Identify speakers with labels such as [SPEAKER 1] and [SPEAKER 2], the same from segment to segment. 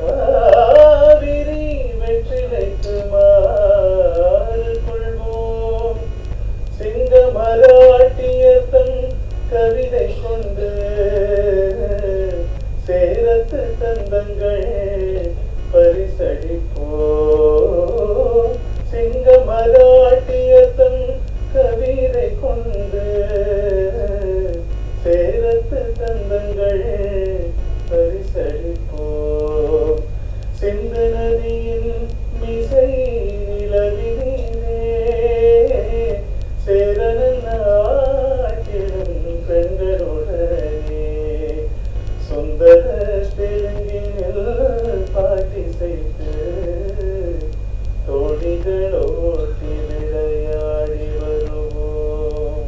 [SPEAKER 1] காவிரி வெற்றிலைக்கு மாறு கொள்வோம். சிங்கமராட்டியத்தன் கவிதை கொண்டு சேரத்து தந்தங்கள் பரிசளிப்போம். சிங்கமராட்டியத்தன் கவிதை கொண்டு சேரத்து தந்தங்கள் பரிசளிப்போம். சிந்து நதியின் மிசை நிலவினே சேரன் நாட்டிடும் பெண்களுடனே சுந்தர தெலுங்கினில் பாட்டிசைத்து தோழிகளோட்டி விளையாடி வருவோம்.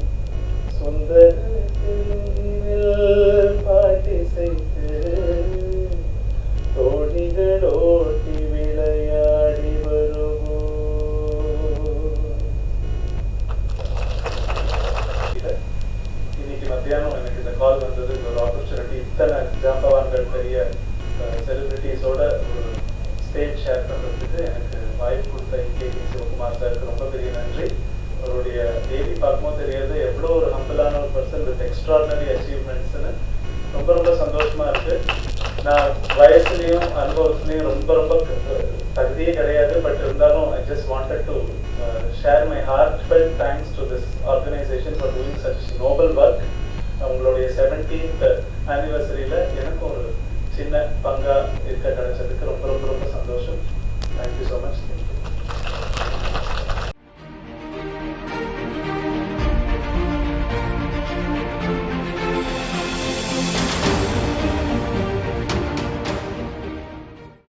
[SPEAKER 1] சுந்தர தெலுங்கினில் பாட்டிசைத்து தோழிகளோட்டி விளையாடி வருவோம். இன்னைக்கு மத்தியானம் எனக்கு இந்த கால் வந்தது, ஒரு ஆப்பர்ச்சுனிட்டி. இத்தனை ஜாம்பவான்கள் பெரிய செலிபிரிட்டிஸோட ஒரு ஸ்டேஜ் ஷேர் பண்ணுறதுக்கு எனக்கு வாய்ப்பு கொடுத்த கேவி சிவகுமார் சாருக்கு ரொம்ப பெரிய நன்றி. அவருடைய டெய்லி பார்க்கும்போது தெரியாது எவ்வளோ ஒரு ஹம்பிளான ஒரு பர்சன் வித் எக்ஸ்ட்ராடனரி அச்சீவ்மெண்ட்ஸ்ன்னு. ரொம்ப ரொம்ப சந்தோஷமா இருக்கு. நான் வயசுலையும் அனுபவத்துலையும் ரொம்ப ரொம்ப தகுதியே கிடையாது. பட் இருந்தாலும் I just wanted to share my heartfelt thanks to this organisation for doing such Nobel work. அவங்களுடைய 17th ஆனிவர்சரியில்